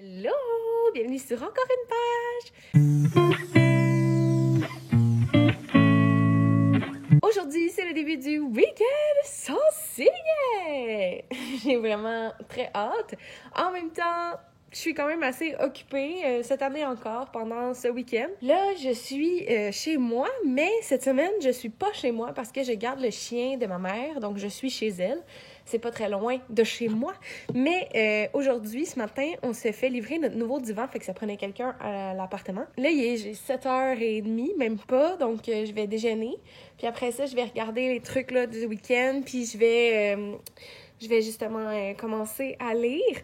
Hello! Bienvenue sur encore une page! Aujourd'hui, c'est le début du week-end sans signer! J'ai vraiment très hâte. En même temps, je suis quand même assez occupée cette année encore pendant ce week-end. Là, je suis chez moi, mais cette semaine, je suis pas chez moi parce que je garde le chien de ma mère, donc je suis chez elle. C'est pas très loin de chez moi. Mais aujourd'hui, ce matin, on s'est fait livrer notre nouveau divan, fait que ça prenait quelqu'un à l'appartement. Là, j'ai 7h30, même pas, donc je vais déjeuner. Puis après ça, je vais regarder les trucs là, du week-end, puis je vais justement commencer à lire.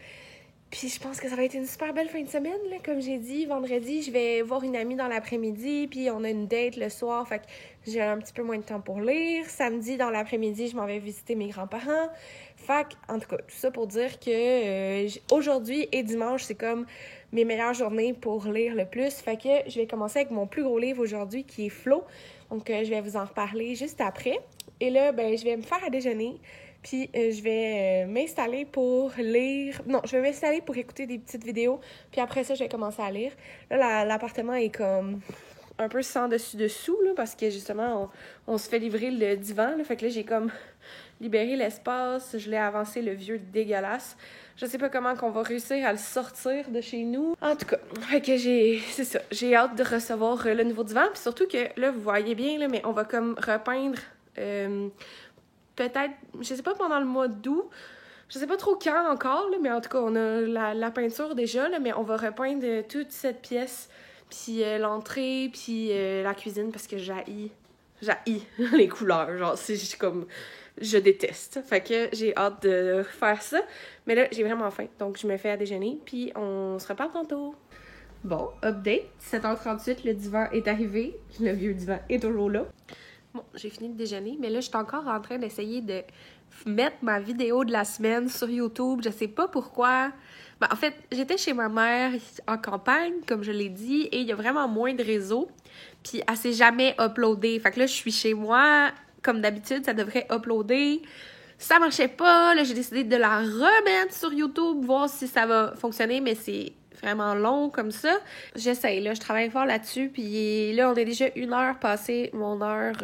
Puis je pense que ça va être une super belle fin de semaine, là. Comme j'ai dit, vendredi, je vais voir une amie dans l'après-midi, puis on a une date le soir, fait que j'ai un petit peu moins de temps pour lire. Samedi, dans l'après-midi, je m'en vais visiter mes grands-parents. Fait que, en tout cas, tout ça pour dire que aujourd'hui et dimanche, c'est comme mes meilleures journées pour lire le plus. Fait que je vais commencer avec mon plus gros livre aujourd'hui, qui est Flo. Donc, je vais vous en reparler juste après. Et là, je vais me faire à déjeuner. Puis je vais m'installer pour lire... Non, je vais m'installer pour écouter des petites vidéos. Puis après ça, je vais commencer à lire. Là, l'appartement est comme un peu sans dessus-dessous, là, parce que justement, on se fait livrer le divan. Là, fait que là, j'ai comme libéré l'espace. Je l'ai avancé, le vieux dégueulasse. Je sais pas comment qu'on va réussir à le sortir de chez nous. En tout cas, fait que c'est ça. J'ai hâte de recevoir le nouveau divan. Puis surtout que là, vous voyez bien, là, mais on va comme repeindre... peut-être, je sais pas, pendant le mois d'août. Je sais pas trop quand encore, là, mais en tout cas, on a la peinture déjà, là, mais on va repeindre toute cette pièce, puis l'entrée, puis la cuisine, parce que j'haïs les couleurs. Genre, c'est comme... Je déteste. Fait que j'ai hâte de faire ça. Mais là, j'ai vraiment faim, donc je me fais à déjeuner, puis on se reparle tantôt. Bon, update. 7h38, le divan est arrivé. Le vieux divan est toujours là. Bon, j'ai fini de déjeuner, mais là, je suis encore en train d'essayer de mettre ma vidéo de la semaine sur YouTube. Je sais pas pourquoi. En fait, j'étais chez ma mère en campagne, comme je l'ai dit, et il y a vraiment moins de réseau. Puis, elle s'est jamais uploadée. Fait que là, je suis chez moi. Comme d'habitude, ça devrait uploader. Ça marchait pas. Là, j'ai décidé de la remettre sur YouTube, voir si ça va fonctionner, mais c'est vraiment long comme ça. J'essaye, là, je travaille fort là-dessus, puis là, on est déjà 1 heure passée mon heure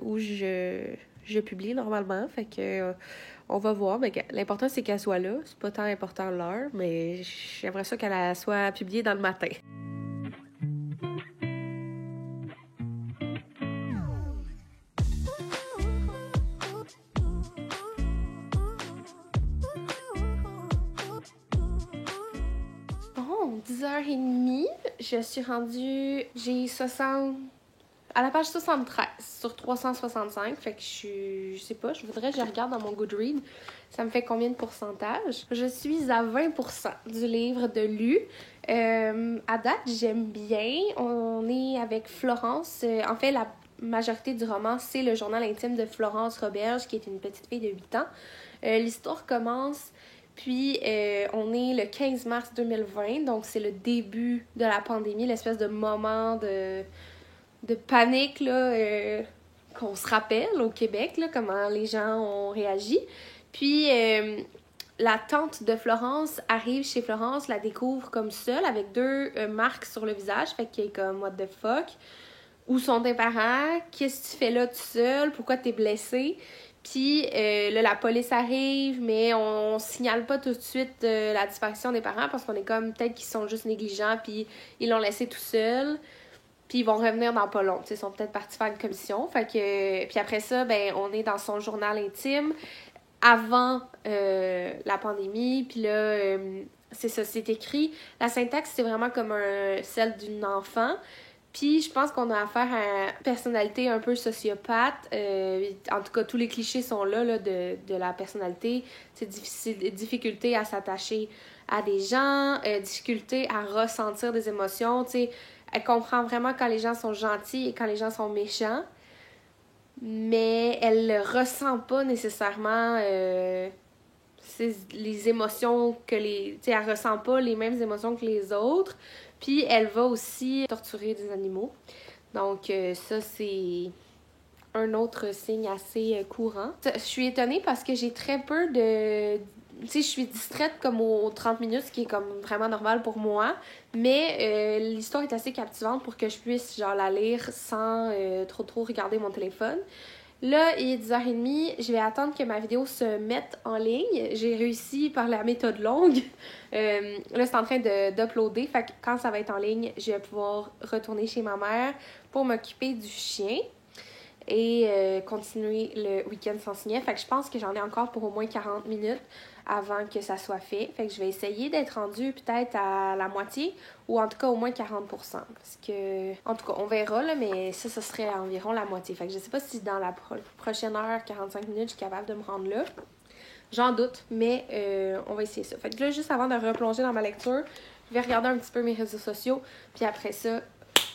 où je publie normalement, fait que on va voir, mais l'important, c'est qu'elle soit là. C'est pas tant important l'heure, mais j'aimerais ça qu'elle soit publiée dans le matin. Bon, 10h30, je suis rendue... J'ai 60... À la page 73 sur 365, fait que je sais pas, je regarde dans mon Goodreads, ça me fait combien de pourcentage? Je suis à 20% du livre de lu. À date, j'aime bien. On est avec Florence. En fait, la majorité du roman, c'est le journal intime de Florence Roberge, qui est une petite fille de 8 ans. L'histoire commence... Puis, on est le 15 mars 2020, donc c'est le début de la pandémie, l'espèce de moment de panique là, qu'on se rappelle au Québec, là, comment les gens ont réagi. Puis, la tante de Florence arrive chez Florence, la découvre comme seule, avec 2 marques sur le visage, fait qu'elle est comme « what the fuck ». Où sont tes parents? Qu'est-ce que tu fais là tout seul? Pourquoi t'es blessée? Puis là, la police arrive, mais on signale pas tout de suite la disparition des parents parce qu'on est comme peut-être qu'ils sont juste négligents puis ils l'ont laissé tout seul. Puis ils vont revenir dans pas long. Ils sont peut-être partis faire une commission. Fait que, puis après ça, on est dans son journal intime avant la pandémie. Puis là, c'est ça, c'est écrit. La syntaxe, c'est vraiment comme celle d'une enfant. Puis je pense qu'on a affaire à une personnalité un peu sociopathe. En tout cas, tous les clichés sont là de la personnalité. C'est difficulté à s'attacher à des gens, difficulté à ressentir des émotions. T'sais, elle comprend vraiment quand les gens sont gentils et quand les gens sont méchants. Mais elle ne ressent pas nécessairement les émotions que les... Tu sais, elle ressent pas les mêmes émotions que les autres. Puis elle va aussi torturer des animaux. Donc ça, c'est un autre signe assez courant. Je suis étonnée parce que j'ai très peu tu sais, je suis distraite comme aux 30 minutes, ce qui est comme vraiment normal pour moi. Mais l'histoire est assez captivante pour que je puisse, genre, la lire sans trop regarder mon téléphone. Là, il est 10h30, je vais attendre que ma vidéo se mette en ligne. J'ai réussi par la méthode longue. Là, c'est en train d'uploader. Fait que quand ça va être en ligne, je vais pouvoir retourner chez ma mère pour m'occuper du chien et continuer le week-end sans signer. Fait que je pense que j'en ai encore pour au moins 40 minutes avant que ça soit fait. Fait que je vais essayer d'être rendue peut-être à la moitié ou en tout cas au moins 40%. Parce que, en tout cas, on verra, là, mais ça serait environ la moitié. Fait que je sais pas si dans la prochaine heure, 45 minutes, je suis capable de me rendre là. J'en doute, mais on va essayer ça. Fait que là, juste avant de replonger dans ma lecture, je vais regarder un petit peu mes réseaux sociaux, puis après ça,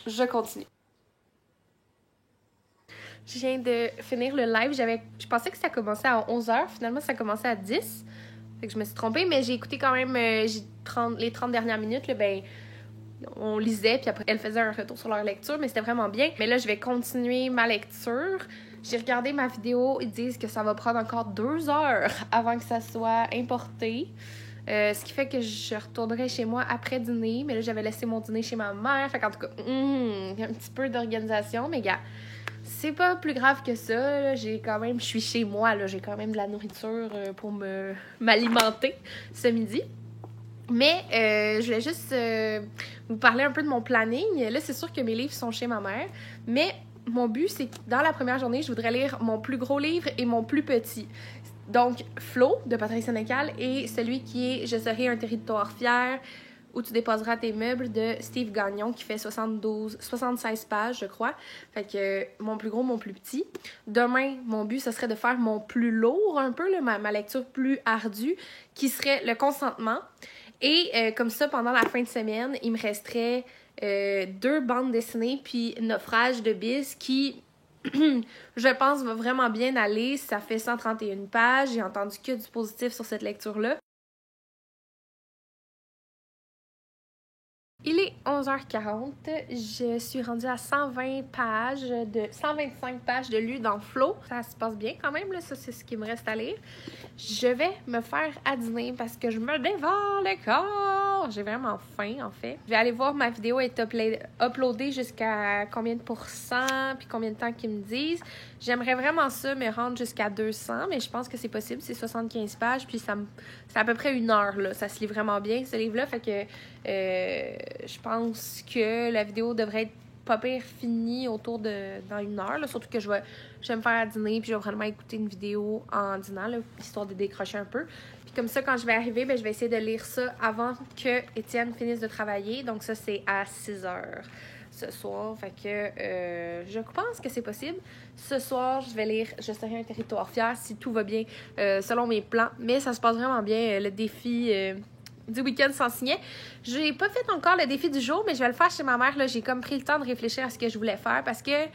je continue. Je viens de finir le live. Je pensais que ça commençait à 11h. Finalement, ça commençait à 10. Fait que je me suis trompée, mais j'ai écouté quand même les 30 dernières minutes. Là, ben, on lisait, puis après, elles faisaient un retour sur leur lecture, mais c'était vraiment bien. Mais là, je vais continuer ma lecture. J'ai regardé ma vidéo. Ils disent que ça va prendre encore 2 heures avant que ça soit importé. Ce qui fait que je retournerai chez moi après dîner. Mais là, j'avais laissé mon dîner chez ma mère. Fait qu'en tout cas, il y a un petit peu d'organisation. Mais gars, c'est pas plus grave que ça. Là. Je suis chez moi. Là. J'ai quand même de la nourriture pour m'alimenter ce midi. Mais je voulais juste vous parler un peu de mon planning. Là, c'est sûr que mes livres sont chez ma mère. Mais mon but, c'est que dans la première journée, je voudrais lire mon plus gros livre et mon plus petit. Donc, Flo, de Patrick Sénécal, et celui qui est Je serai un territoire fier, où tu déposeras tes meubles, de Steve Gagnon, qui fait 76 pages, je crois. Fait que mon plus gros, mon plus petit. Demain, mon but, ce serait de faire mon plus lourd, un peu, là, ma lecture plus ardue, qui serait le consentement. Et comme ça, pendant la fin de semaine, il me resterait 2 bandes dessinées, puis Naufrage de Biz, qui, je pense, va vraiment bien aller. Ça fait 131 pages. J'ai entendu que du positif sur cette lecture-là. Il est 11h40. Je suis rendue à 125 pages de lu dans Flo. Ça se passe bien quand même, là. Ça, c'est ce qui me reste à lire. Je vais me faire à dîner parce que je me dévore le corps. J'ai vraiment faim, en fait. Je vais aller voir ma vidéo est uploadée jusqu'à combien de pourcents puis combien de temps qu'ils me disent. J'aimerais vraiment ça, me rendre jusqu'à 200, mais je pense que c'est possible. C'est 75 pages, puis c'est à peu près 1 heure, là. Ça se lit vraiment bien, ce livre-là. Fait que je pense que la vidéo devrait être pas pire finie dans 1 heure, là. Surtout que je vais me faire à dîner, puis je vais vraiment écouter une vidéo en dînant, là, histoire de décrocher un peu. Puis comme ça, quand je vais arriver, ben, je vais essayer de lire ça avant que Étienne finisse de travailler. Donc ça, c'est à 6h ce soir. Fait que je pense que c'est possible. Ce soir, je vais lire Je serai un territoire fier si tout va bien selon mes plans. Mais ça se passe vraiment bien, le défi du week-end sans signer. J'ai pas fait encore le défi du jour, mais je vais le faire chez ma mère. Là. J'ai comme pris le temps de réfléchir à ce que je voulais faire parce que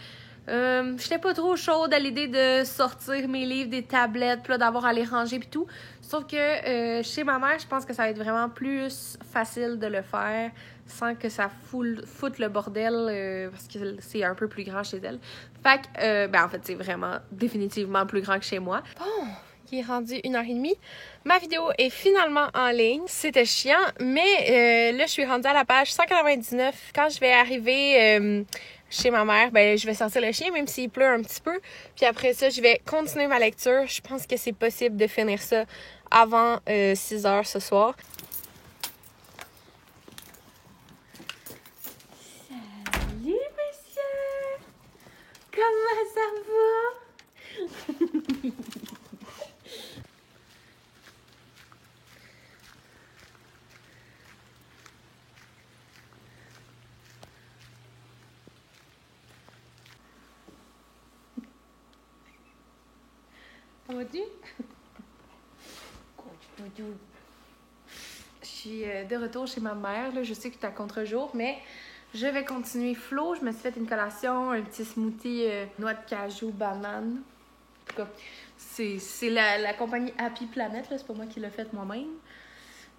j'étais pas trop chaude à l'idée de sortir mes livres des tablettes, puis là, d'avoir à les ranger puis tout. Sauf que chez ma mère, je pense que ça va être vraiment plus facile de le faire sans que ça foute le bordel parce que c'est un peu plus grand chez elle. Fait que, en fait, c'est vraiment définitivement plus grand que chez moi. Bon, il est rendu 1h30. Ma vidéo est finalement en ligne. C'était chiant, mais là, je suis rendue à la page 199. Quand je vais arriver chez ma mère, ben je vais sortir le chien, même s'il pleut un petit peu. Puis après ça, je vais continuer ma lecture. Je pense que c'est possible de finir ça avant 6h ce soir. Salut, monsieur! Comment ça va? Ça va-tu? Je suis de retour chez ma mère. Là. Je sais que c'est à contre-jour, mais je vais continuer Flo. Je me suis fait une collation, un petit smoothie noix de cajou, banane. En tout cas, c'est la compagnie Happy Planet. Là. C'est pas moi qui l'ai fait moi-même.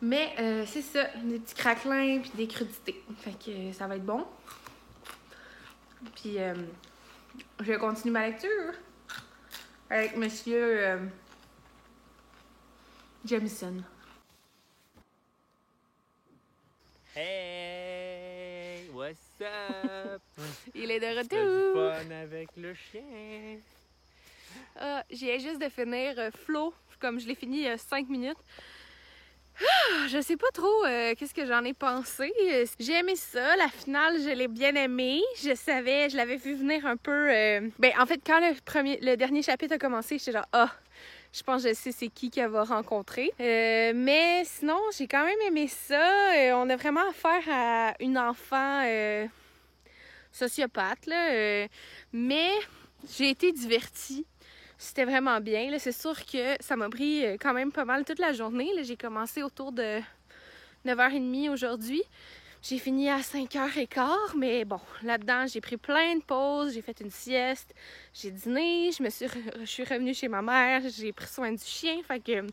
Mais c'est ça, des petits craquelins puis des crudités. Fait que ça va être bon. Puis je vais continuer ma lecture avec monsieur Jameson. Hey, what's up? Il est de T'as du retour! fun avec le chien? J'ai juste de finir Flo, comme je l'ai fini il y a 5 minutes. Je sais pas trop qu'est-ce que j'en ai pensé. J'ai aimé ça. La finale, je l'ai bien aimée. Je l'avais vu venir un peu... en fait, quand le dernier chapitre a commencé, j'étais genre, je pense que je sais c'est qui qu'elle va rencontrer. Mais sinon, j'ai quand même aimé ça. On a vraiment affaire à une enfant sociopathe, là. Mais j'ai été divertie. C'était vraiment bien. Là. C'est sûr que ça m'a pris quand même pas mal toute la journée. Là. J'ai commencé autour de 9h30 aujourd'hui. J'ai fini à 5h15, mais bon, là-dedans, j'ai pris plein de pauses, j'ai fait une sieste, j'ai dîné, je suis revenue chez ma mère, j'ai pris soin du chien, fait que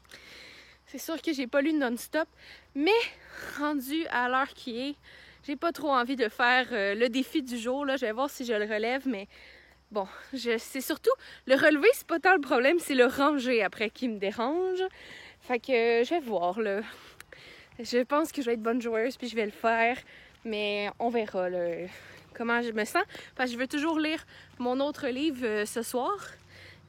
c'est sûr que j'ai pas lu non-stop, mais rendu à l'heure qui est, j'ai pas trop envie de faire le défi du jour, là, je vais voir si je le relève, mais bon, c'est surtout, le relever, c'est pas tant le problème, c'est le ranger après qui me dérange, fait que je vais voir, là. Je pense que je vais être bonne joueuse puis je vais le faire, mais on verra là, comment je me sens. Parce que je veux toujours lire mon autre livre ce soir,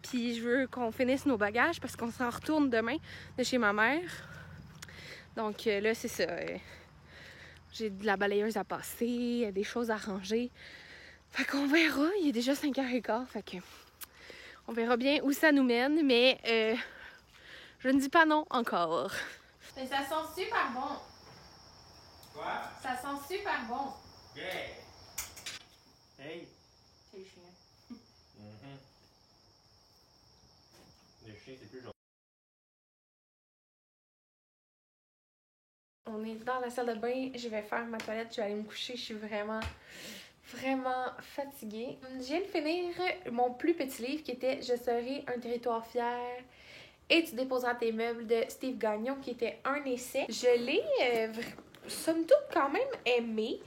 puis je veux qu'on finisse nos bagages parce qu'on s'en retourne demain de chez ma mère. Donc là, c'est ça. J'ai de la balayeuse à passer, des choses à ranger. Fait qu'on verra, il est déjà 5h15, fait que on verra bien où ça nous mène, mais je ne dis pas non encore. Mais ça sent super bon. Quoi? Ça sent super bon. Yeah! Hey! C'est le chien. Le chien, c'est plus genre. On est dans la salle de bain, je vais faire ma toilette, je vais aller me coucher, je suis vraiment fatiguée. Je viens de finir mon plus petit livre qui était Je serai un territoire fier et tu déposeras tes meubles de Steve Gagnon qui était un essai. Je l'ai somme toute quand même aimé.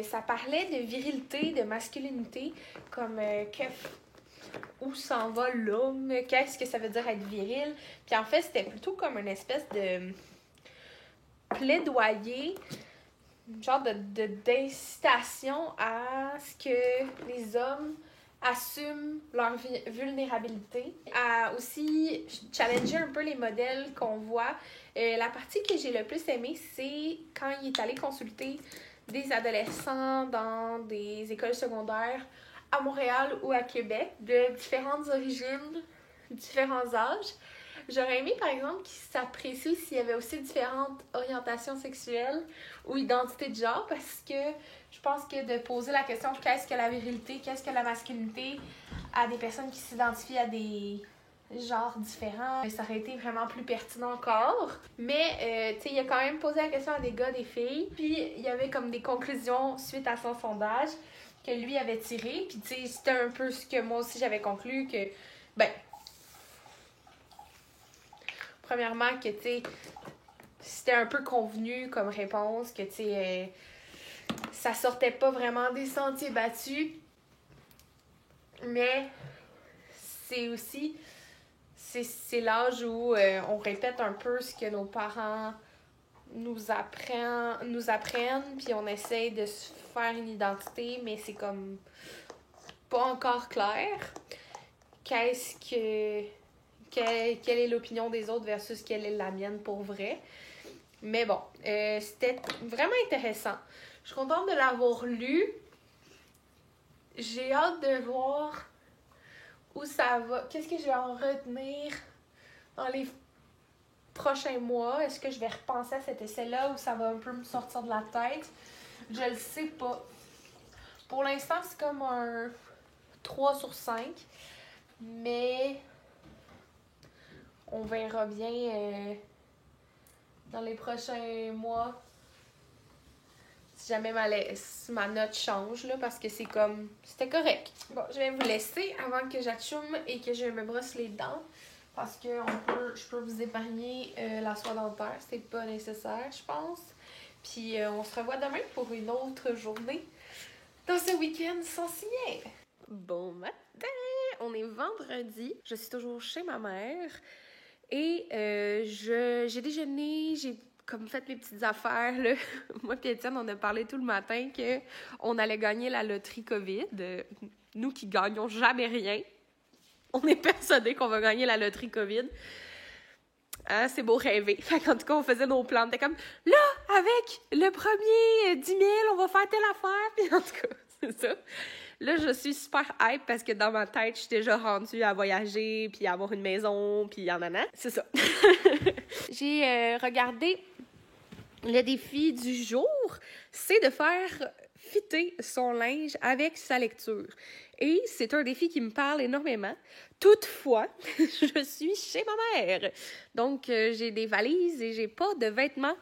Ça parlait de virilité, de masculinité, comme où s'en va l'homme, qu'est-ce que ça veut dire être viril. Puis en fait, c'était plutôt comme une espèce de plaidoyer, genre d'incitation à ce que les hommes assument leur vulnérabilité, à aussi challenger un peu les modèles qu'on voit. La partie que j'ai le plus aimée, c'est quand il est allé consulter des adolescents dans des écoles secondaires à Montréal ou à Québec, de différentes origines, différents âges. J'aurais aimé, par exemple, qu'il s'apprécie s'il y avait aussi différentes orientations sexuelles ou identités de genre, parce que je pense que de poser la question qu'est-ce que la virilité, qu'est-ce que la masculinité à des personnes qui s'identifient à des genres différents, ça aurait été vraiment plus pertinent encore. Mais, tu sais, il a quand même posé la question à des gars, des filles, puis il y avait comme des conclusions suite à son sondage que lui avait tiré, puis tu sais, c'était un peu ce que moi aussi j'avais conclu, que, premièrement, que, tu sais, c'était un peu convenu comme réponse, que, tu sais, ça sortait pas vraiment des sentiers battus. Mais c'est aussi, c'est l'âge où on répète un peu ce que nos parents nous apprennent, puis on essaye de se faire une identité, mais c'est comme pas encore clair. Quelle est l'opinion des autres versus quelle est la mienne pour vrai. Mais bon, c'était vraiment intéressant. Je suis contente de l'avoir lu. J'ai hâte de voir où ça va. Qu'est-ce que je vais en retenir dans les prochains mois? Est-ce que je vais repenser à cet essai-là ou ça va un peu me sortir de la tête? Je le sais pas. Pour l'instant, c'est comme un 3/5. Mais on verra bien dans les prochains mois si jamais ma note change, là, parce que c'est comme... C'était correct. Bon, je vais vous laisser avant que j'achoume et que je me brosse les dents. Parce que je peux vous épargner la soie dentaire. C'est pas nécessaire, je pense. Puis on se revoit demain pour une autre journée dans ce week-end sans signer. Bon matin! On est vendredi. Je suis toujours chez ma mère. Et j'ai déjeuné, j'ai comme fait mes petites affaires, là. Moi et Étienne, on a parlé tout le matin qu'on allait gagner la loterie COVID. Nous qui gagnons jamais rien, on est persuadés qu'on va gagner la loterie COVID. Hein, c'est beau rêver. Fait qu'en tout cas, on faisait nos plans. T'es comme, là, avec le premier 10 000, on va faire telle affaire. Puis en tout cas, c'est ça. Là, je suis super hype parce que dans ma tête, je suis déjà rendue à voyager, puis à avoir une maison, puis en an. C'est ça. J'ai regardé le défi du jour, c'est de faire fitter son linge avec sa lecture. Et c'est un défi qui me parle énormément. Toutefois, je suis chez ma mère. Donc, j'ai des valises et j'ai pas de vêtements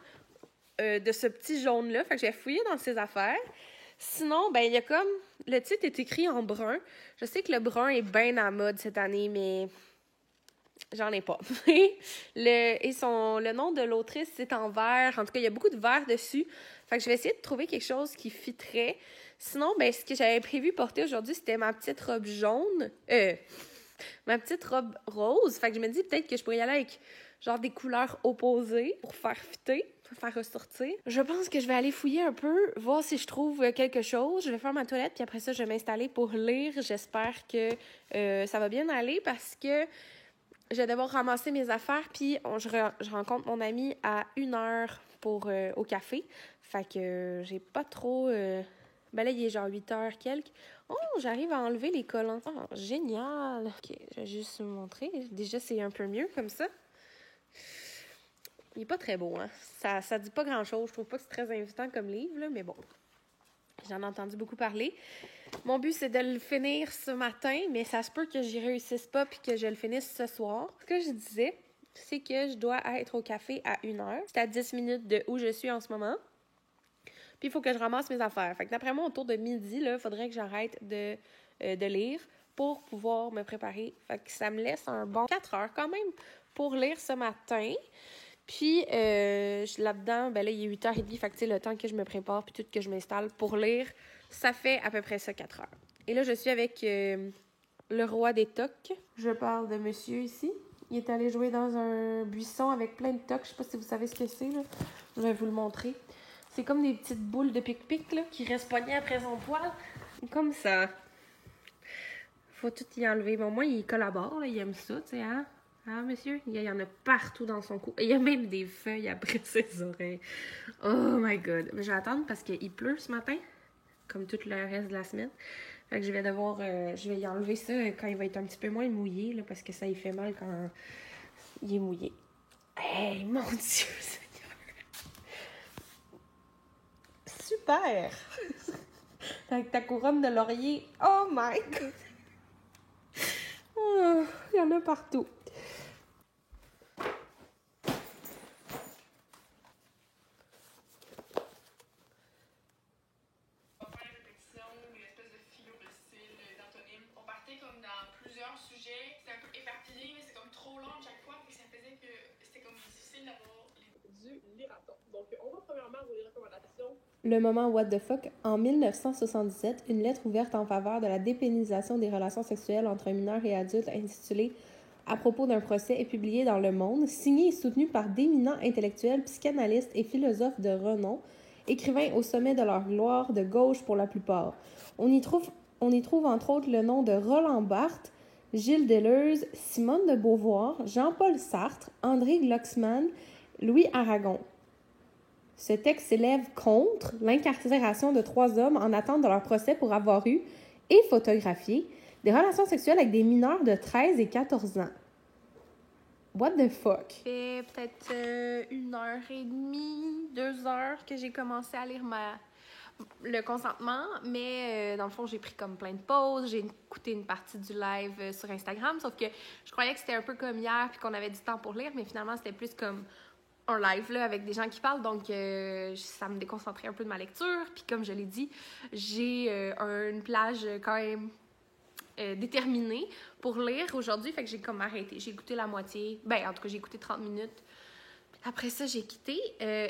de ce petit jaune-là. Fait que j'ai fouillé dans ses affaires. Sinon, ben il y a comme... Le titre est écrit en brun. Je sais que le brun est bien à mode cette année, mais j'en ai pas. Le nom de l'autrice, c'est en vert. En tout cas, il y a beaucoup de vert dessus. Fait que je vais essayer de trouver quelque chose qui fitterait. Sinon, ben ce que j'avais prévu porter aujourd'hui, c'était ma petite robe jaune. Ma petite robe rose. Fait que je me dis peut-être que je pourrais y aller avec genre des couleurs opposées pour faire fitter, pour faire ressortir. Je pense que je vais aller fouiller un peu, voir si je trouve quelque chose. Je vais faire ma toilette, puis après ça, je vais m'installer pour lire. J'espère que ça va bien aller parce que je vais devoir ramasser mes affaires, puis je rencontre mon ami à 1h pour au café. Fait que j'ai pas trop... Ben là, il est genre 8h quelques. Oh, j'arrive à enlever les collants. Oh, génial! OK, je vais juste vous montrer. Déjà, c'est un peu mieux comme ça. Il est pas très beau, hein? Ça dit pas grand-chose. Je trouve pas que c'est très invitant comme livre, là, mais bon. J'en ai entendu beaucoup parler. Mon but, c'est de le finir ce matin, mais ça se peut que j'y réussisse pas puis que je le finisse ce soir. Ce que je disais, c'est que je dois être au café à 1h. C'est à 10 minutes de où je suis en ce moment. Puis il faut que je ramasse mes affaires. Fait que d'après moi, autour de midi, il faudrait que j'arrête de lire pour pouvoir me préparer. Fait que ça me laisse un bon 4 heures quand même pour lire ce matin. Puis là-dedans, ben là, il est 8h30, fait que le temps que je me prépare puis tout que je m'installe pour lire, ça fait à peu près ça 4 heures. Et là, je suis avec le roi des tocs. Je parle de monsieur ici. Il est allé jouer dans un buisson avec plein de tocs. Je sais pas si vous savez ce que c'est, là. Je vais vous le montrer. C'est comme des petites boules de pic-pic, là, qui restent pognées après son poil. Comme ça. Faut tout y enlever. Bon, moi, il collabore, là. Il aime ça, tu sais, hein? Ah, monsieur? Il y en a partout dans son cou. Et il y a même des feuilles après ses oreilles. Oh my God. Mais je vais attendre parce qu'il pleut ce matin, comme tout le reste de la semaine. Fait que je vais devoir... je vais y enlever ça quand il va être un petit peu moins mouillé, là, parce que ça y fait mal quand il est mouillé. Hey, mon Dieu, Seigneur! Super! Avec ta couronne de laurier. Oh my God! Oh, il y en a partout. Plusieurs sujets, c'était un peu éparpillé, mais c'est comme trop long à chaque fois, puis ça faisait que c'était comme difficile d'avoir du liraton. Donc, on va premièrement vous les recommandations. Le moment What the fuck, en 1977, une lettre ouverte en faveur de la dépénalisation des relations sexuelles entre mineurs et adultes intitulée À propos d'un procès est publiée dans Le Monde, signée et soutenue par d'éminents intellectuels, psychanalystes et philosophes de renom, écrivains au sommet de leur gloire, de gauche pour la plupart. On y trouve entre autres le nom de Roland Barthes, Gilles Deleuze, Simone de Beauvoir, Jean-Paul Sartre, André Glucksmann, Louis Aragon. Ce texte s'élève contre l'incarcération de 3 hommes en attente de leur procès pour avoir eu et photographié des relations sexuelles avec des mineurs de 13 et 14 ans. What the fuck? Ça fait peut-être 1h30, 2 heures que j'ai commencé à lire le consentement, mais dans le fond, j'ai pris comme plein de pauses. J'ai écouté une partie du live sur Instagram, sauf que je croyais que c'était un peu comme hier puis qu'on avait du temps pour lire, mais finalement, c'était plus comme un live là, avec des gens qui parlent, donc ça me déconcentrait un peu de ma lecture. Puis comme je l'ai dit, j'ai une plage quand même déterminée pour lire aujourd'hui, fait que j'ai comme arrêté. J'ai écouté la moitié, en tout cas, j'ai écouté 30 minutes. Après ça, j'ai quitté.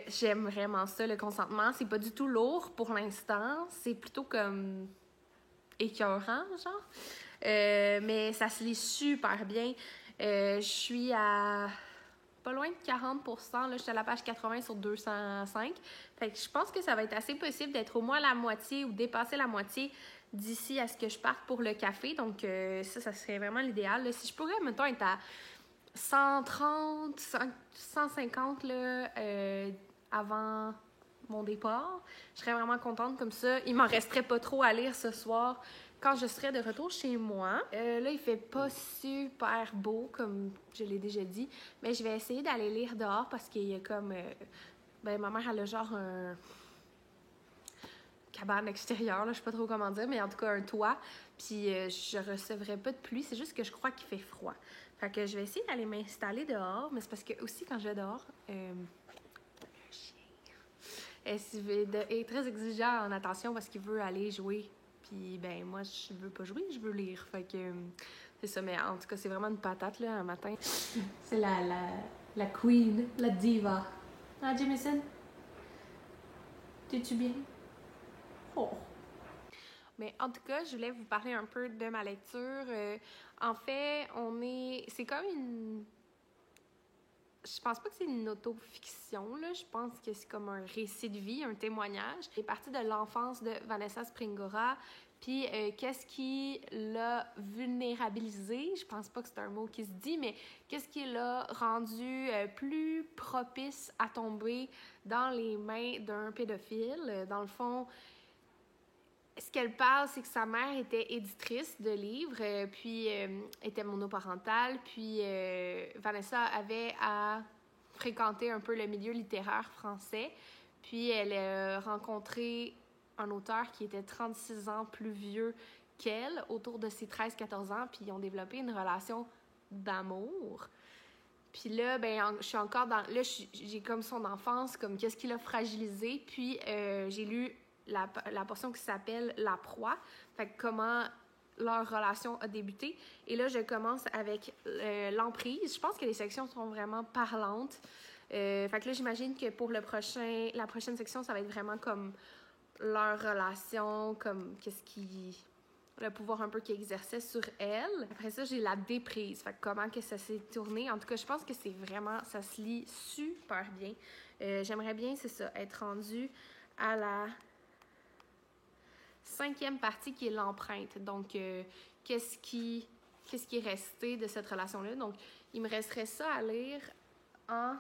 J'aime vraiment ça, le consentement. C'est pas du tout lourd pour l'instant. C'est plutôt comme écœurant, genre. Mais ça se lit super bien. Je suis à pas loin de 40%. Là, j'étais à la page 80 sur 205. Fait que je pense que ça va être assez possible d'être au moins à la moitié ou dépasser la moitié d'ici à ce que je parte pour le café. Donc, ça serait vraiment l'idéal. Si je pourrais, mettons, être à 130, 150 là, avant mon départ, je serais vraiment contente comme ça. Il m'en resterait pas trop à lire ce soir quand je serai de retour chez moi. Là, il fait pas super beau, comme je l'ai déjà dit, mais je vais essayer d'aller lire dehors parce qu'il y a comme... ma mère, elle a genre un cabane extérieure, là, je sais pas trop comment dire, mais en tout cas un toit, puis je recevrai pas de pluie, c'est juste que je crois qu'il fait froid. Fait que je vais essayer d'aller m'installer dehors, mais c'est parce que aussi quand je vais dehors, est très exigeant en attention parce qu'il veut aller jouer. Puis, ben, moi, je veux pas jouer, je veux lire. Fait que, c'est ça. Mais en tout cas, c'est vraiment une patate, là, un matin. C'est la queen, la diva. Ah, Jameson? T'es-tu bien? Oh! Mais en tout cas, je voulais vous parler un peu de ma lecture. En fait, c'est comme une... Je pense pas que c'est une autofiction, là. Je pense que c'est comme un récit de vie, un témoignage. C'est parti de l'enfance de Vanessa Springora, puis qu'est-ce qui l'a vulnérabilisé, je pense pas que c'est un mot qui se dit, mais qu'est-ce qui l'a rendu plus propice à tomber dans les mains d'un pédophile. Dans le fond, ce qu'elle parle, c'est que sa mère était éditrice de livres, puis était monoparentale, puis Vanessa avait à fréquenter un peu le milieu littéraire français, puis elle a rencontré un auteur qui était 36 ans plus vieux qu'elle, autour de ses 13-14 ans, puis ils ont développé une relation d'amour. Puis là, ben, je suis encore dans... Là, j'ai comme son enfance, comme qu'est-ce qui l'a fragilisé, puis j'ai lu la portion qui s'appelle « La proie », fait que comment leur relation a débuté. Et là, je commence avec l'emprise. Je pense que les sections sont vraiment parlantes. Fait que là, j'imagine que pour la prochaine section, ça va être vraiment comme leur relation, comme le pouvoir un peu qu'ils exerçaient sur elle. Après ça, j'ai la déprise. Fait que comment que ça s'est tourné. En tout cas, je pense que c'est vraiment... Ça se lit super bien. J'aimerais bien, c'est ça, être rendue à la 5e partie qui est l'empreinte. Donc, qu'est-ce qui est resté de cette relation-là? Donc, il me resterait ça à lire en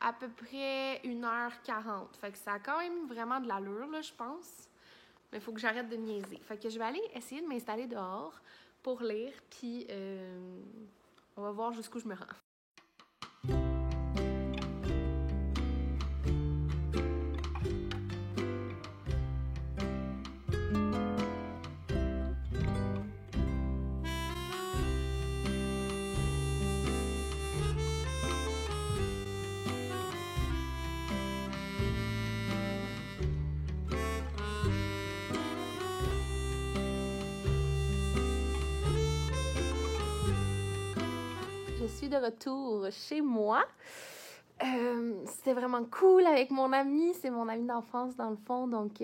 à peu près 1h40. Fait que ça a quand même vraiment de l'allure, là, je pense. Mais il faut que j'arrête de niaiser. Fait que je vais aller essayer de m'installer dehors pour lire, puis on va voir jusqu'où je me rends. Je suis de retour chez moi. C'était vraiment cool avec mon ami. C'est mon ami d'enfance, dans le fond. Donc,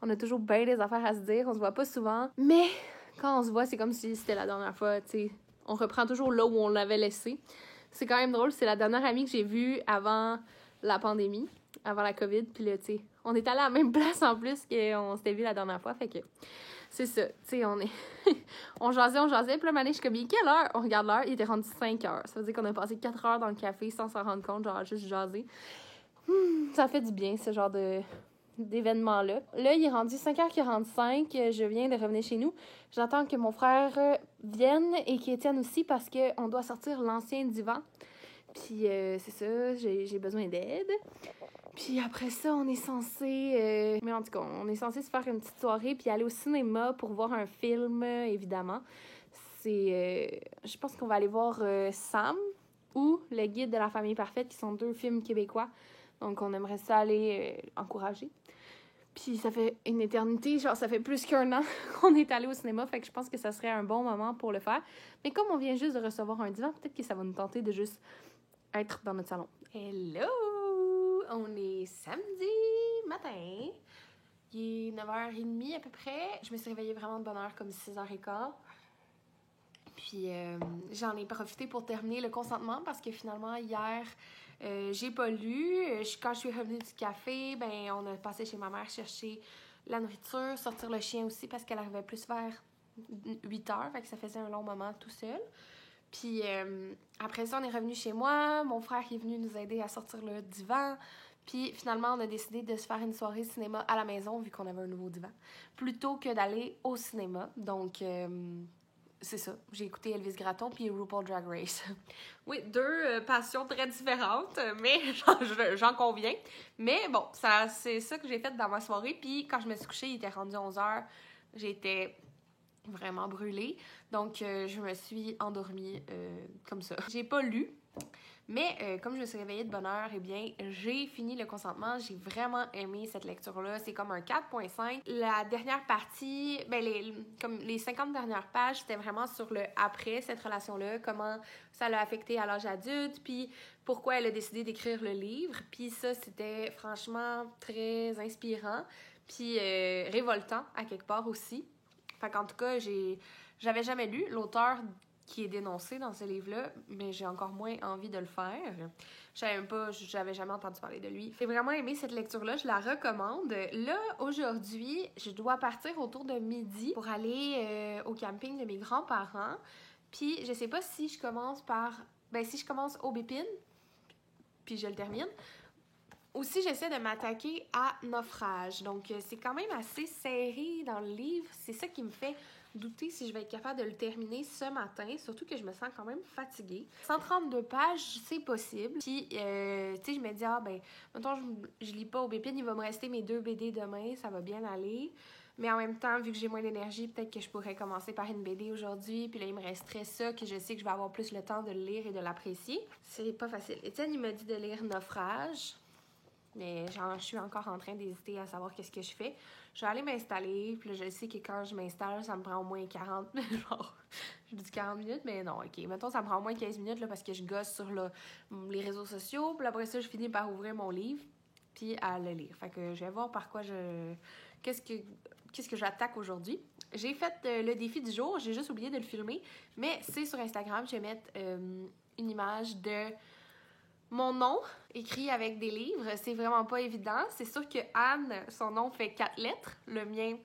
on a toujours bien des affaires à se dire. On se voit pas souvent. Mais quand on se voit, c'est comme si c'était la dernière fois. T'sais. On reprend toujours là où on l'avait laissé. C'est quand même drôle. C'est la dernière amie que j'ai vue avant la pandémie, avant la COVID. Puis là, tu sais, on est allé à la même place en plus qu'on s'était vu la dernière fois. Fait que c'est ça. Tu sais, on jasait. Puis là, je suis comme, quelle heure? On regarde l'heure, il était rendu 5 heures. Ça veut dire qu'on a passé 4 heures dans le café sans s'en rendre compte, genre juste jaser. Ça fait du bien, ce genre d'événement-là. Là, il est rendu 5h45. Je viens de revenir chez nous. J'attends que mon frère vienne et qu'Étienne aussi parce qu'on doit sortir l'ancien divan. Puis c'est ça, j'ai besoin d'aide. Puis après ça, on est censé... mais en tout cas, on est censé se faire une petite soirée puis aller au cinéma pour voir un film, évidemment. Je pense qu'on va aller voir Sam ou Le Guide de la famille parfaite, qui sont 2 films québécois. Donc, on aimerait ça aller encourager. Puis ça fait une éternité, genre ça fait plus qu'1 an qu'on est allé au cinéma, fait que je pense que ça serait un bon moment pour le faire. Mais comme on vient juste de recevoir un divan, peut-être que ça va nous tenter de juste être dans notre salon. Hello! On est samedi matin. Il est 9h30 à peu près. Je me suis réveillée vraiment de bonne heure, comme 6h15. Puis j'en ai profité pour terminer le consentement parce que finalement, hier, j'ai pas lu. Quand je suis revenue du café, ben on a passé chez ma mère chercher la nourriture, sortir le chien aussi parce qu'elle arrivait plus vers 8 heures, fait que ça faisait un long moment tout seul. Puis après ça, on est revenu chez moi. Mon frère est venu nous aider à sortir le divan. Puis finalement, on a décidé de se faire une soirée cinéma à la maison, vu qu'on avait un nouveau divan, plutôt que d'aller au cinéma. Donc, c'est ça. J'ai écouté Elvis Gratton puis RuPaul Drag Race. Oui, deux passions très différentes, mais j'en conviens. Mais bon, c'est ça que j'ai fait dans ma soirée. Puis quand je me suis couchée, il était rendu 11h. J'étais vraiment brûlée. Donc, je me suis endormie comme ça. J'ai pas lu, mais comme je me suis réveillée de bonne heure, eh bien, j'ai fini le consentement. J'ai vraiment aimé cette lecture-là. C'est comme un 4.5. La dernière partie, ben, comme les 50 dernières pages, c'était vraiment sur le après cette relation-là, comment ça l'a affecté à l'âge adulte, puis pourquoi elle a décidé d'écrire le livre. Puis ça, c'était franchement très inspirant, puis révoltant à quelque part aussi. Fait qu'en tout cas, j'avais jamais lu l'auteur qui est dénoncé dans ce livre-là, mais j'ai encore moins envie de le faire. J'avais jamais entendu parler de lui. J'ai vraiment aimé cette lecture-là, je la recommande. Là, aujourd'hui, je dois partir autour de midi pour aller au camping de mes grands-parents. Puis, je sais pas si je commence si je commence Aubépine, puis je le termine, ou si j'essaie de m'attaquer à Naufrage. Donc, c'est quand même assez serré dans le livre. C'est ça qui me fait douter si je vais être capable de le terminer ce matin, surtout que je me sens quand même fatiguée. 132 pages, c'est possible. Puis, tu sais, je me dis, mettons, je lis pas Aubépine, il va me rester mes 2 BD demain, ça va bien aller. Mais en même temps, vu que j'ai moins d'énergie, peut-être que je pourrais commencer par une BD aujourd'hui, puis là, il me resterait ça, que je sais que je vais avoir plus le temps de le lire et de l'apprécier. C'est pas facile. Étienne, il m'a dit de lire Naufrage. Mais je suis encore en train d'hésiter à savoir qu'est-ce que je fais. Je vais aller m'installer, puis là, je sais que quand je m'installe, ça me prend au moins 40 genre, je dis 40 minutes, mais non, OK. Mettons, ça me prend au moins 15 minutes, là, parce que je gosse sur les réseaux sociaux, puis après ça, je finis par ouvrir mon livre, puis à le lire. Fait que je vais voir par quoi qu'est-ce que j'attaque aujourd'hui. J'ai fait le défi du jour, j'ai juste oublié de le filmer, mais c'est sur Instagram, je vais mettre une image de mon nom écrit avec des livres. C'est vraiment pas évident. C'est sûr que Anne, son nom fait 4 lettres. Le mien,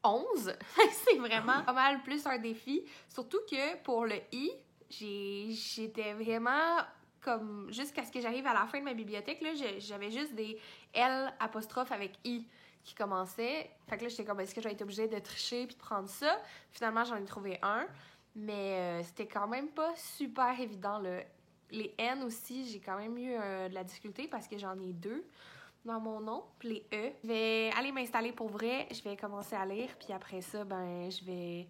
11. C'est vraiment pas mal plus un défi. Surtout que pour le I, j'étais vraiment comme... Jusqu'à ce que j'arrive à la fin de ma bibliothèque, là, j'avais juste des L apostrophes avec I qui commençaient. Fait que là, j'étais comme, est-ce que j'ai été obligée de tricher puis de prendre ça? Finalement, j'en ai trouvé un. Mais c'était quand même pas super évident, là. Les N aussi, j'ai quand même eu de la difficulté parce que j'en ai 2 dans mon nom. Puis les E. Je vais aller m'installer pour vrai. Je vais commencer à lire. Puis après ça, je vais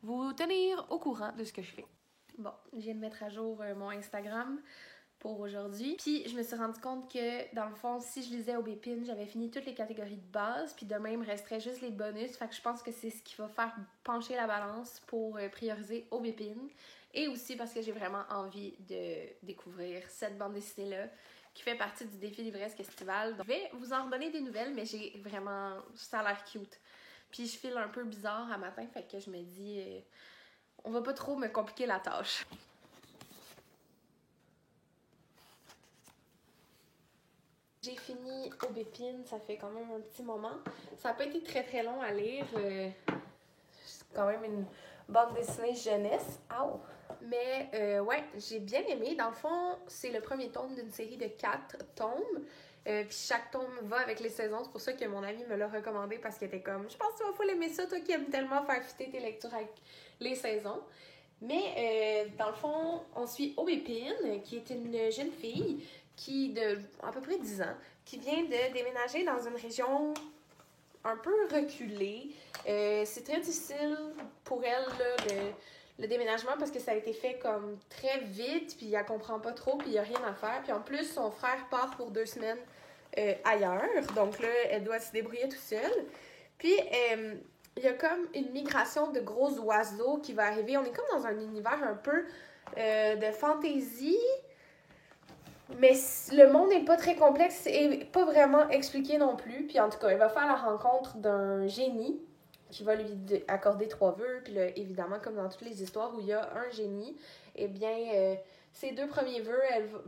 vous tenir au courant de ce que je fais. Bon, je viens de mettre à jour mon Instagram pour aujourd'hui. Puis je me suis rendu compte que, dans le fond, si je lisais Aubépine, j'avais fini toutes les catégories de base. Puis demain, il me resterait juste les bonus. Fait que je pense que c'est ce qui va faire pencher la balance pour prioriser Aubépine. Et aussi parce que j'ai vraiment envie de découvrir cette bande dessinée-là qui fait partie du défi livresque estival. Donc, je vais vous en redonner des nouvelles, mais j'ai vraiment... Ça a l'air cute. Puis je file un peu bizarre à matin, fait que je me dis... on va pas trop me compliquer la tâche. J'ai fini Aubépine, ça fait quand même un petit moment. Ça n'a pas été très très long à lire. C'est quand même une bande dessinée jeunesse. Ow! Mais ouais, j'ai bien aimé. Dans le fond, c'est le premier tome d'une série de 4 tomes. Puis chaque tome va avec les saisons. C'est pour ça que mon ami me l'a recommandé parce qu'il était comme, je pense que tu vas full aimer ça, toi qui aimes tellement faire fitter tes lectures avec les saisons. Mais dans le fond, on suit Aubépine, qui est une jeune fille qui de à peu près 10 ans, qui vient de déménager dans une région un peu reculée. C'est très difficile pour elle, là, le déménagement, parce que ça a été fait comme très vite, puis elle comprend pas trop, puis il y a rien à faire. Puis en plus, son frère part pour 2 semaines ailleurs, donc là, elle doit se débrouiller toute seule. Puis il y a comme une migration de gros oiseaux qui va arriver. On est comme dans un univers un peu de fantaisie, mais le monde n'est pas très complexe et pas vraiment expliqué non plus. Puis en tout cas, elle va faire la rencontre d'un génie qui va lui accorder 3 vœux. Puis là, évidemment, comme dans toutes les histoires où il y a un génie, eh bien, ses 2 premiers vœux,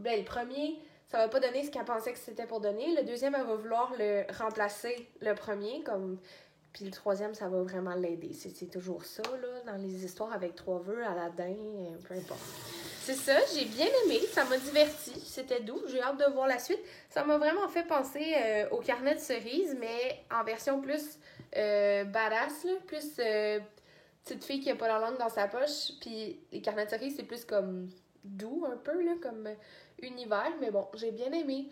le premier, ça va pas donner ce qu'elle pensait que c'était pour donner. Le deuxième, elle va vouloir le remplacer le premier, comme... Puis le troisième, ça va vraiment l'aider. C'est toujours ça, là, dans les histoires avec 3 vœux, Aladdin, peu importe. C'est ça, j'ai bien aimé, ça m'a diverti, c'était doux, j'ai hâte de voir la suite. Ça m'a vraiment fait penser au carnet de cerises, mais en version plus badass, là, plus petite fille qui a pas la langue dans sa poche. Puis les carnets de cerises, c'est plus comme doux un peu, là, comme univers, mais bon, j'ai bien aimé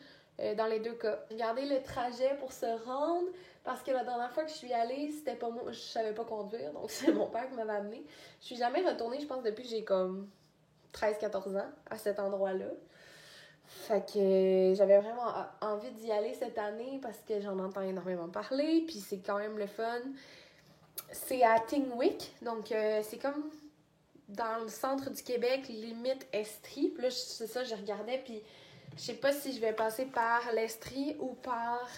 dans les 2 cas. Regardez le trajet pour se rendre, parce que la dernière fois que je suis allée, c'était pas moi, je savais pas conduire, donc c'est mon père qui m'avait amenée. Je suis jamais retournée, je pense, depuis que j'ai comme 13-14 ans à cet endroit-là. Fait que j'avais vraiment envie d'y aller cette année parce que j'en entends énormément parler, puis c'est quand même le fun. C'est à Tingwick, donc c'est comme dans le centre du Québec, limite Estrie. Puis là, c'est ça, je regardais, puis je sais pas si je vais passer par l'Estrie ou par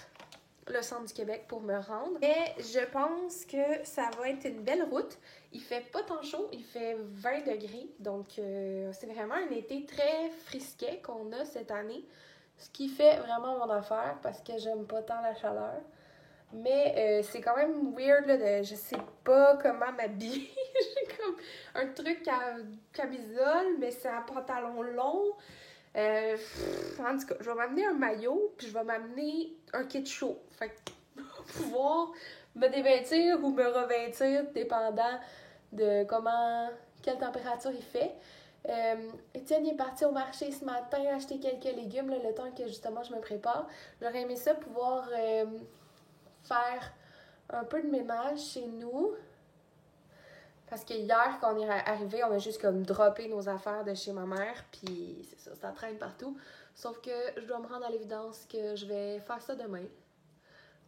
le centre du Québec pour me rendre. Mais je pense que ça va être une belle route. Il fait pas tant chaud, il fait 20 degrés. Donc, c'est vraiment un été très frisquet qu'on a cette année. Ce qui fait vraiment mon affaire parce que j'aime pas tant la chaleur. Mais c'est quand même weird, là, je sais pas comment m'habiller. J'ai comme un truc à camisole, mais c'est un pantalon long. En tout cas, je vais m'amener un maillot, puis je vais m'amener un kit chaud. Fait que pouvoir me dévêtir ou me revêtir, dépendant de quelle température il fait. Étienne est parti au marché ce matin acheter quelques légumes, là, le temps que justement je me prépare. J'aurais aimé ça pouvoir faire un peu de ménage chez nous. Parce que hier, quand on est arrivé, on a juste comme droppé nos affaires de chez ma mère, puis c'est ça, ça traîne partout. Sauf que je dois me rendre à l'évidence que je vais faire ça demain.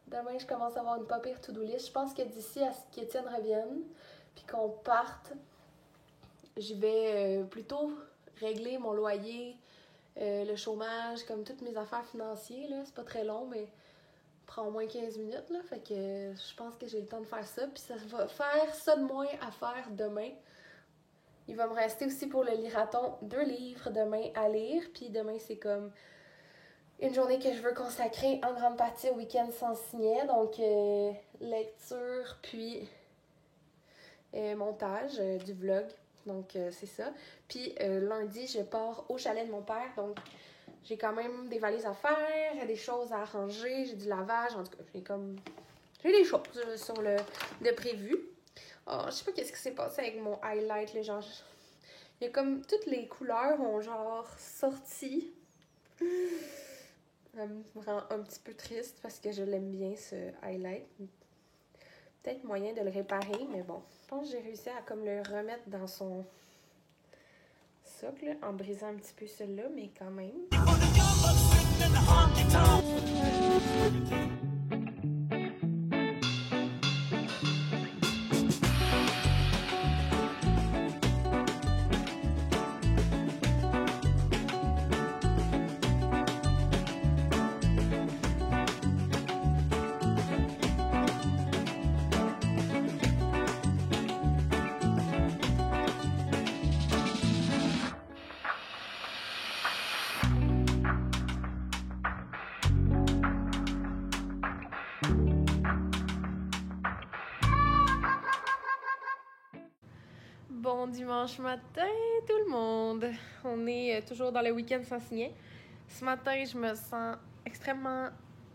Demain, je commence à avoir une pas pire to-do list. Je pense que d'ici à ce qu'Étienne revienne, puis qu'on parte, je vais plutôt régler mon loyer, le chômage, comme toutes mes affaires financières, là. C'est pas très long, mais prend au moins 15 minutes, là. Fait que je pense que j'ai le temps de faire ça. Puis ça va faire ça de moins à faire demain. Il va me rester aussi pour le liraton 2 livres demain à lire. Puis demain, c'est comme une journée que je veux consacrer en grande partie au week-end sans signet. Donc, lecture, puis montage du vlog. Donc, c'est ça. Puis lundi, je pars au chalet de mon père. Donc, j'ai quand même des valises à faire, des choses à arranger, j'ai du lavage, en tout cas, j'ai des choses sur de prévu. Oh, je sais pas qu'est-ce qui s'est passé avec mon highlight, là, genre... Il y a comme... Toutes les couleurs ont genre sorti. Ça me rend un petit peu triste parce que je l'aime bien, ce highlight. Peut-être moyen de le réparer, mais bon. Je pense que j'ai réussi à comme le remettre dans son socle, en brisant un petit peu celui-là, mais quand même. Bon dimanche matin, tout le monde! On est toujours dans le week-end sans signer. Ce matin, je me sens extrêmement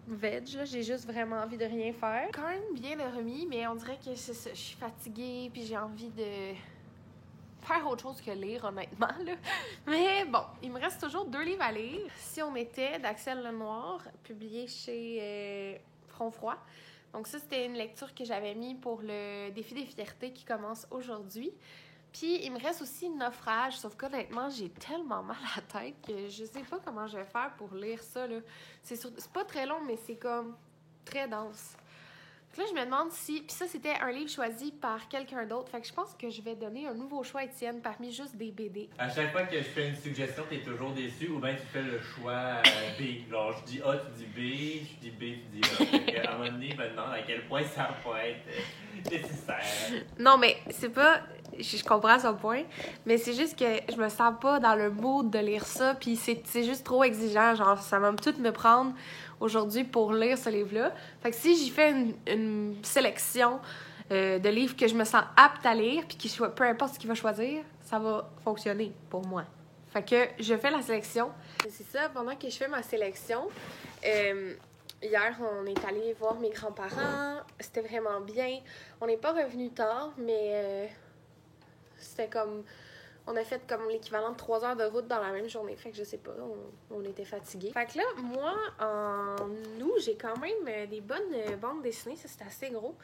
veg, là. J'ai juste vraiment envie de rien faire. Quand même bien remis, mais on dirait que c'est ça. Je suis fatiguée, puis j'ai envie de faire autre chose que lire, honnêtement, là. Mais bon, il me reste toujours 2 livres à lire. Si on était d'Axel Lenoir, publié chez Front Froid. Donc ça, c'était une lecture que j'avais mis pour le défi des fiertés qui commence aujourd'hui. Puis, il me reste aussi Naufrage, sauf qu'honnêtement, j'ai tellement mal à la tête que je sais pas comment je vais faire pour lire ça, là. C'est pas très long, mais c'est comme très dense. Là, je me demande si... Puis ça, c'était un livre choisi par quelqu'un d'autre. Fait que je pense que je vais donner un nouveau choix à Étienne parmi juste des BD. À chaque fois que je fais une suggestion, t'es toujours déçu ou bien tu fais le choix B. Genre, je dis A, tu dis B, je dis B, tu dis A. Fait que, à un moment donné, je me demande à quel point ça va être nécessaire. Non, mais c'est pas... Je comprends son point, mais c'est juste que je me sens pas dans le mood de lire ça, puis c'est juste trop exigeant. Genre, ça va tout me prendre aujourd'hui pour lire ce livre-là. Fait que si j'y fais une sélection de livres que je me sens apte à lire, puis peu importe ce qu'il va choisir, ça va fonctionner pour moi. Fait que je fais la sélection. C'est ça, pendant que je fais ma sélection, hier, on est allé voir mes grands-parents. C'était vraiment bien. On n'est pas revenu tard, mais c'était comme... On a fait comme l'équivalent de 3 heures de route dans la même journée. Fait que je sais pas, on était fatigués. Fait que là, moi, en août, j'ai quand même des bonnes bandes dessinées. Ça, c'est assez gros.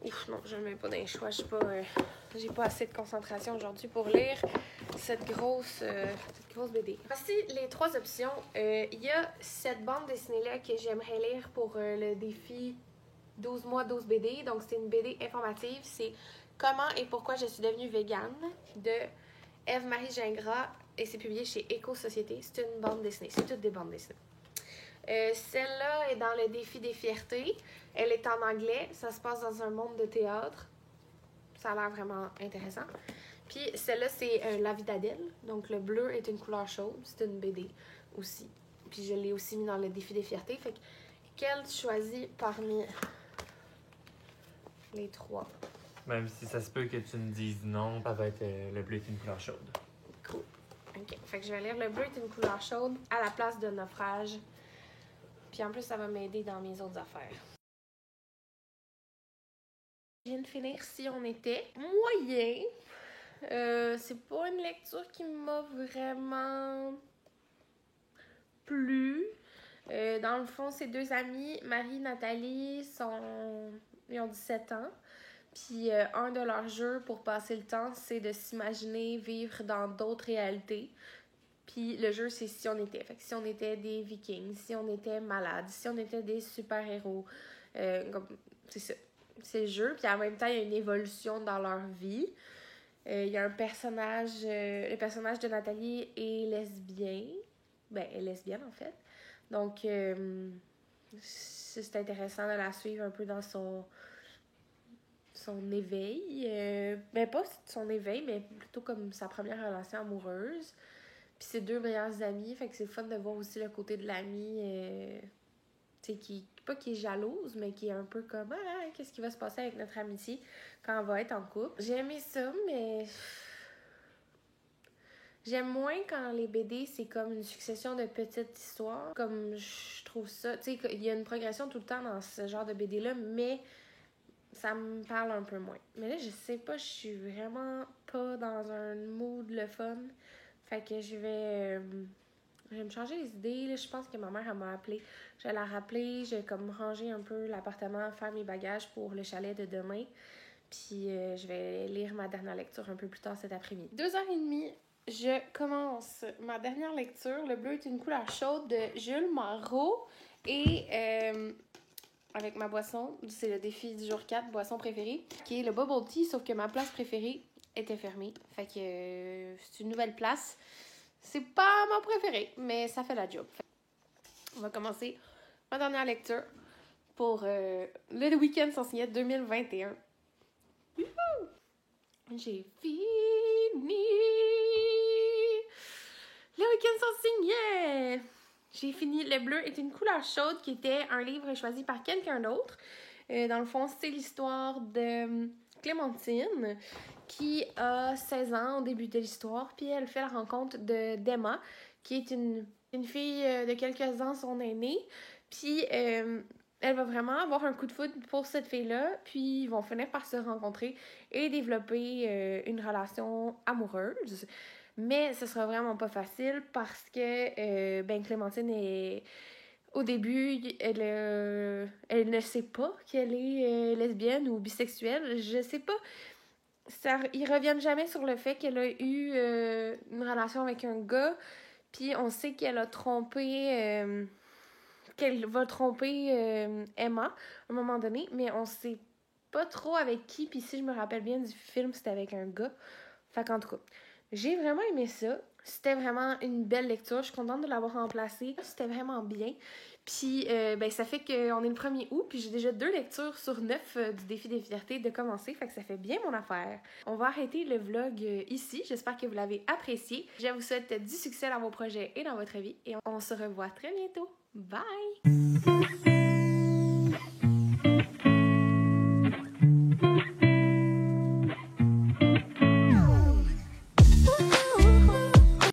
Ouf, non, je ne mets pas dans les choix. J'ai pas assez de concentration aujourd'hui pour lire cette grosse BD. Voici les 3 options. Il y a cette bande dessinée-là que j'aimerais lire pour le défi 12 mois, 12 BD. Donc, c'est une BD informative. C'est Comment et pourquoi je suis devenue végane de Ève-Marie Gingras et c'est publié chez Éco-Société. C'est une bande dessinée. C'est toutes des bandes dessinées. Celle-là est dans le défi des fiertés. Elle est en anglais. Ça se passe dans un monde de théâtre. Ça a l'air vraiment intéressant. Puis celle-là, c'est La vie d'Adèle. Donc le bleu est une couleur chaude. C'est une BD aussi. Puis je l'ai aussi mis dans le défi des fiertés. Fait que quelle choisis parmi les 3? Même si ça se peut que tu me dises non, ça va être le bleu est une couleur chaude. Cool. OK. Fait que je vais lire Le bleu est une couleur chaude à la place de Naufrage. Puis en plus, ça va m'aider dans mes autres affaires. Je viens de finir Si on était moyen. C'est pas une lecture qui m'a vraiment plu. Dans le fond, ces 2 amies, Marie et Nathalie, ils ont 17 ans. Puis un de leurs jeux pour passer le temps, c'est de s'imaginer vivre dans d'autres réalités. Puis le jeu, c'est si on était. Fait que si on était des vikings, si on était malades, si on était des super-héros. C'est ça. C'est le jeu. Puis en même temps, il y a une évolution dans leur vie. Il y a un personnage... le personnage de Nathalie est lesbien. Ben, elle est lesbienne, en fait. Donc, c'est intéressant de la suivre un peu dans son éveil. Ben, pas son éveil, mais plutôt comme sa première relation amoureuse. Puis ses 2 meilleures amies, fait que c'est le fun de voir aussi le côté de l'amie, tu sais, pas qui est jalouse, mais qui est un peu comme, qu'est-ce qui va se passer avec notre amitié quand on va être en couple. J'ai aimé ça, mais j'aime moins quand les BD, c'est comme une succession de petites histoires. Comme je trouve ça, tu sais, il y a une progression tout le temps dans ce genre de BD-là, mais ça me parle un peu moins. Mais là, je sais pas, je suis vraiment pas dans un mood le fun. Fait que je vais me changer les idées. Là, je pense que ma mère, elle m'a appelée. Je vais la rappeler. Je vais comme ranger un peu l'appartement, faire mes bagages pour le chalet de demain. Puis je vais lire ma dernière lecture un peu plus tard cet après-midi. 2h30, je commence ma dernière lecture. Le bleu est une couleur chaude de Jules Marot. Et avec ma boisson, c'est le défi du jour 4, boisson préférée, qui est le bubble tea, sauf que ma place préférée était fermée. Fait que c'est une nouvelle place. C'est pas mon préféré, mais ça fait la job. On va commencer ma dernière lecture pour le week-end sans signet 2021. Youhou! J'ai fini le week-end sans signet! J'ai fini Le bleu est une couleur chaude, qui était un livre choisi par quelqu'un d'autre. Dans le fond, c'est l'histoire de Clémentine, qui a 16 ans au début de l'histoire, puis elle fait la rencontre d'Emma, qui est une fille de quelques ans, son aînée, puis elle va vraiment avoir un coup de foudre pour cette fille-là, puis ils vont finir par se rencontrer et développer une relation amoureuse. Mais ce sera vraiment pas facile parce que Clémentine est... Au début, elle ne sait pas qu'elle est lesbienne ou bisexuelle. Je sais pas. Ils reviennent jamais sur le fait qu'elle a eu une relation avec un gars. Puis on sait qu'elle a trompé qu'elle va tromper Emma à un moment donné, mais on sait pas trop avec qui. Puis si je me rappelle bien du film, c'était avec un gars. Fait qu'en tout cas, j'ai vraiment aimé ça. C'était vraiment une belle lecture. Je suis contente de l'avoir remplacée. C'était vraiment bien. Puis, ça fait qu'on est le 1er août, puis j'ai déjà 2 lectures sur 9 du défi des fiertés de commencer. Fait que ça fait bien mon affaire. On va arrêter le vlog ici. J'espère que vous l'avez apprécié. Je vous souhaite du succès dans vos projets et dans votre vie. Et on se revoit très bientôt. Bye!